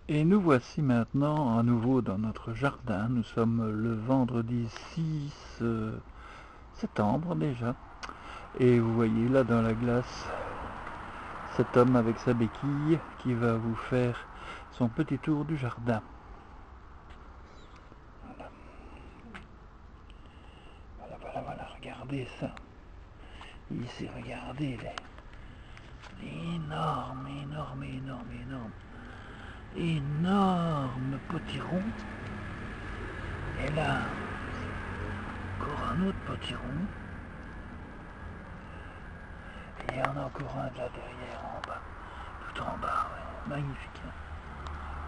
Et nous voici maintenant à nouveau dans notre jardin. Nous sommes le vendredi 6 septembre déjà. Et vous voyez là dans la glace cet homme avec sa béquille qui va vous faire son petit tour du jardin. Voilà, regardez ça. Ici, regardez les énorme potiron. Et là, encore un autre potiron. Et il y en a encore un là derrière en bas. Tout en bas, ouais. Magnifique.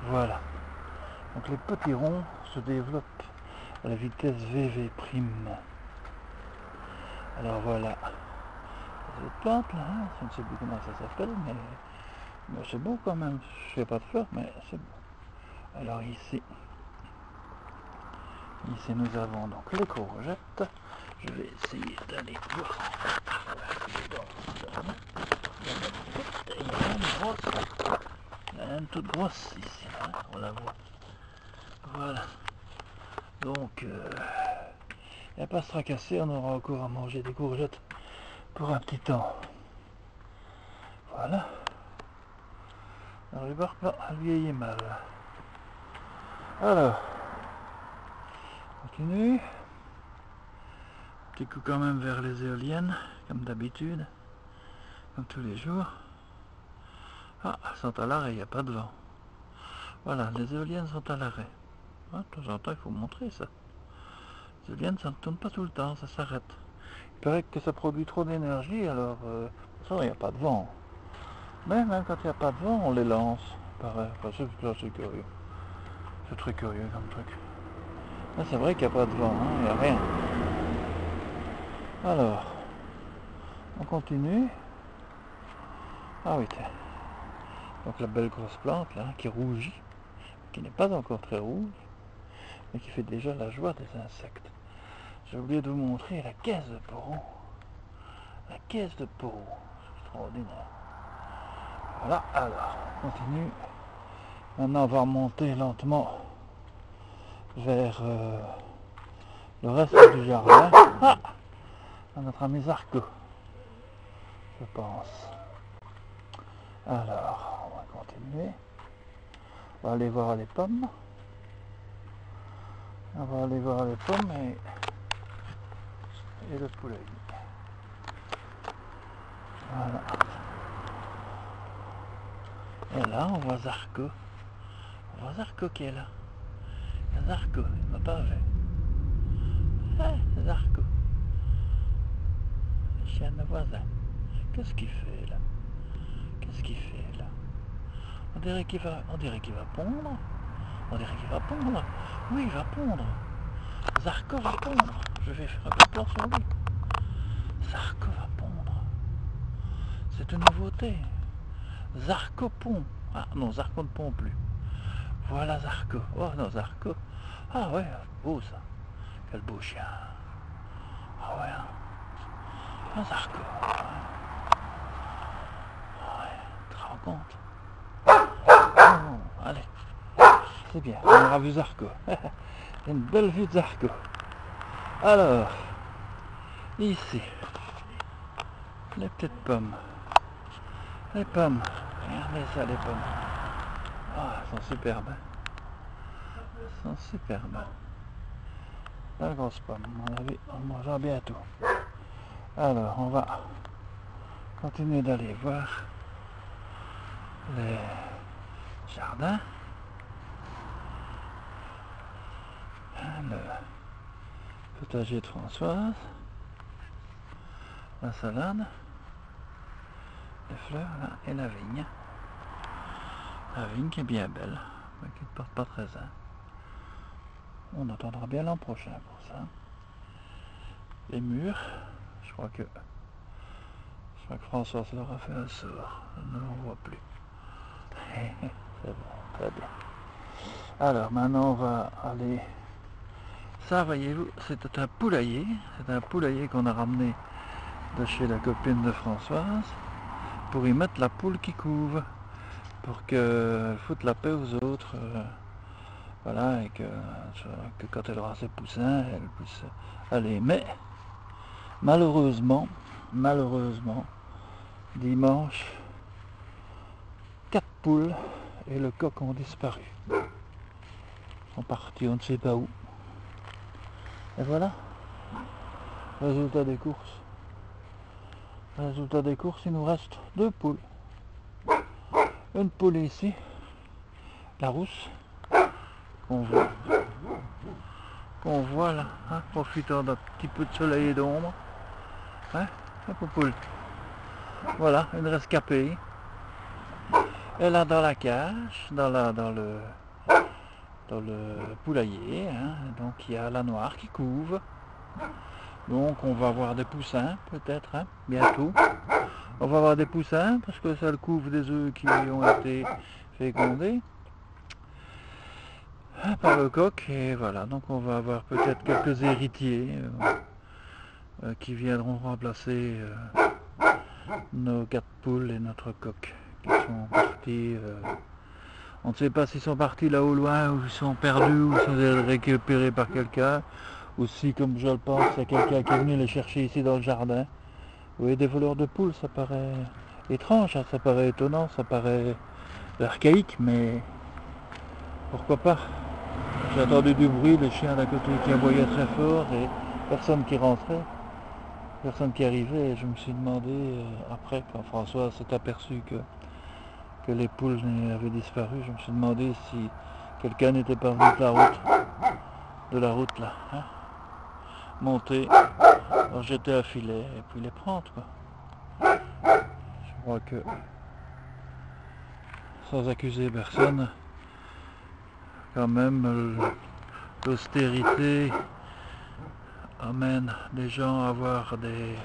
Voilà. Donc les potirons se développent à la vitesse VV'. Alors voilà. Les autres plantes là, hein, je ne sais plus comment ça s'appelle, mais c'est beau quand même. Je ne fais pas de fleurs, mais c'est beau. Alors ici nous avons donc les courgettes. Je vais essayer d'aller voir. Il y en a une toute grosse ici, hein, on la voit. Voilà. Donc, il n'y a pas à se tracasser, on aura encore à manger des courgettes pour un petit temps. Voilà. Alors, le barbe, elle vieillit mal. Alors, continue. Petit coup quand même vers les éoliennes, comme d'habitude, comme tous les jours. Ah, elles sont à l'arrêt, il n'y a pas de vent. Voilà, les éoliennes sont à l'arrêt. Ah, de temps en temps, il faut montrer ça. Les éoliennes, ça ne tourne pas tout le temps, ça s'arrête. Il paraît que ça produit trop d'énergie, alors ça, il n'y a pas de vent. Mais même quand il n'y a pas de vent, on les lance. Pareil, enfin, c'est curieux. C'est très curieux comme truc. Là, c'est vrai qu'il n'y a pas de vent, hein, il n'y a rien. Alors, on continue. Ah oui, tiens. Donc la belle grosse plante là, qui rougit, qui n'est pas encore très rouge, mais qui fait déjà la joie des insectes. J'ai oublié de vous montrer la caisse de poros. La caisse de poros. C'est extraordinaire. Voilà, alors, on continue. Maintenant, on va remonter lentement vers le reste du jardin. Ah, à notre ami Zarco, je pense. Alors, on va continuer. On va aller voir les pommes. On va aller voir les pommes et le poulailler. Voilà. Et là, on voit Zarco. On voit Zarco qui est là. Il y a Zarco, il m'a pas vu. Zarco. Le chien de voisin. Qu'est-ce qu'il fait là? Qu'est-ce qu'il fait là? On dirait qu'il va pondre. On dirait qu'il va pondre. Oui, il va pondre. Zarco va pondre. Je vais faire un peu peur sur lui. Zarco va pondre. C'est une nouveauté. Zarco pond. Ah non, Zarco ne pond plus. Voilà Zarco. Oh non, Zarco. Ah ouais, beau ça. Quel beau chien. Ah ouais. Un Zarco. Ouais, tu te rends compte? Oh, allez. C'est bien, on aura vu Zarco. Une belle vue de Zarco. Alors, ici, les petites pommes. Les pommes. Regardez ça, les pommes. Ah, elles sont superbes. Elles sont superbes. La grosse pomme, à mon avis, on mangera bientôt. Alors, on va continuer d'aller voir les jardins. Le potager de Françoise. La salade. Les fleurs là, et la vigne. La vigne qui est bien belle, mais qui ne porte pas très bien. On attendra bien l'an prochain pour ça. Les murs, je crois que François leur a fait un sort. On ne l'en voit plus. C'est bon, très bien. Alors maintenant on va aller. Ça, voyez-vous, c'était un poulailler. C'est un poulailler qu'on a ramené de chez la copine de Françoise pour y mettre la poule qui couve. pour qu'elle foute la paix aux autres, voilà, et que quand elle aura ses poussins, elle puisse aller. Mais malheureusement, dimanche, 4 poules et le coq ont disparu. Ils sont partis, on ne sait pas où. Et voilà, résultat des courses. Résultat des courses, il nous reste 2 poules. Une poule ici, la rousse, qu'on voit là, hein, profitant d'un petit peu de soleil et d'ombre. Hein, la poule. Voilà, une rescapée. Et là dans la cage, dans le poulailler, hein, donc il y a la noire qui couve. Donc on va avoir des poussins peut-être, hein, bientôt. On va avoir des poussins parce que ça le couvre des œufs qui ont été fécondés par le coq. Et voilà, donc on va avoir peut-être quelques héritiers qui viendront remplacer nos 4 poules et notre coq qui sont partis. On ne sait pas s'ils sont partis là au loin, ou ils sont perdus, ou ils sont récupérés par quelqu'un. Ou si, comme je le pense, c'est quelqu'un qui est venu les chercher ici dans le jardin. Vous voyez, des voleurs de poules, ça paraît étrange, hein, ça paraît étonnant, ça paraît archaïque, mais pourquoi pas. J'ai entendu du bruit, les chiens d'à côté qui aboyaient très fort, et personne qui rentrait, personne qui arrivait, et je me suis demandé, après, quand François s'est aperçu que les poules avaient disparu, je me suis demandé si quelqu'un n'était pas venu de la route là, hein, monter, leur jeter un filet et puis les prendre, quoi. Je crois que, sans accuser personne, quand même l'austérité amène les gens à avoir des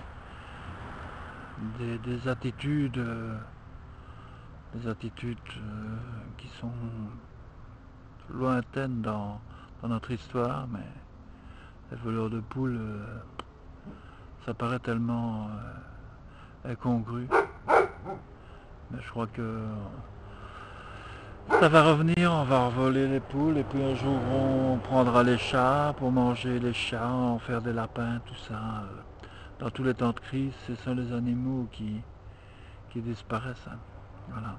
attitudes qui sont lointaines dans notre histoire, mais les voleurs de poules, ça paraît tellement incongru. Mais je crois que ça va revenir, on va voler les poules, et puis un jour on prendra les chats pour manger les chats, en faire des lapins, tout ça. Dans tous les temps de crise, ce sont les animaux qui disparaissent. Hein. Voilà.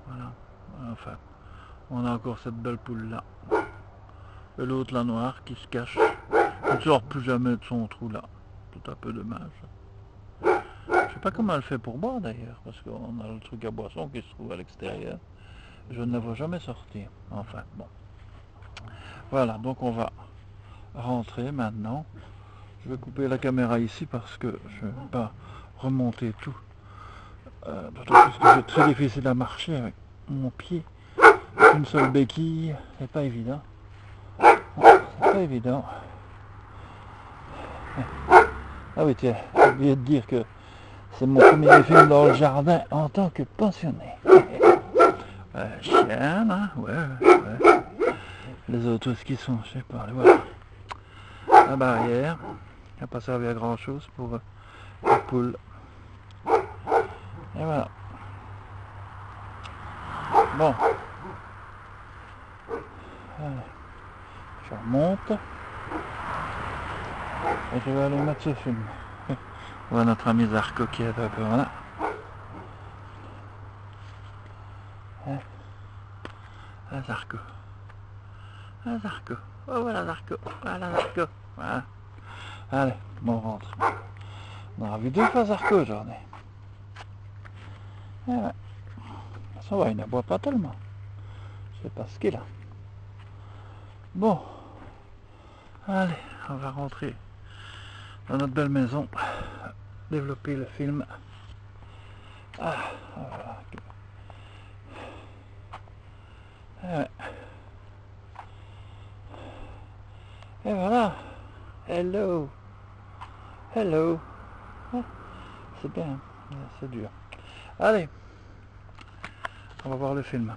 Voilà. Enfin, on a encore cette belle poule là. Et l'autre, la noire, qui se cache. Elle ne sort plus jamais de son trou là. Tout un peu dommage. Je sais pas comment elle fait pour boire d'ailleurs, parce qu'on a le truc à boisson qui se trouve à l'extérieur. Je ne la vois jamais sortir. Enfin, bon. Voilà, donc on va rentrer maintenant. Je vais couper la caméra ici parce que je ne vais pas remonter tout. D'autant plus que c'est très difficile à marcher avec mon pied. Une seule béquille, c'est pas évident. C'est pas évident. Ah oui, tiens, j'ai oublié de dire que c'est mon premier film dans le jardin en tant que pensionnaire. Chien, là, ouais. Les autres, où est-ce qu'ils sont? Je sais pas, les voilà. La barrière, qui n'a pas servi à grand chose pour les poules. Et voilà. Bon. Allez. Je remonte. Et je vais aller mettre ce film. Voilà notre ami Zarco qui est encore là. Ah, Zarco. Ah, Zarco. Oh, voilà Zarco. Voilà Zarco. Voilà. Allez, bon, on rentre. On aura vu 2 fois Zarco aujourd'hui. Eh ouais. Ça va, il ne boit pas tellement. Je sais pas ce qu'il a. Bon. Allez, on va rentrer dans notre belle maison. Développer le film. Ah, voilà. Ouais. Et voilà. Hello. Hello. Ah, c'est bien. C'est dur. Allez. On va voir le film.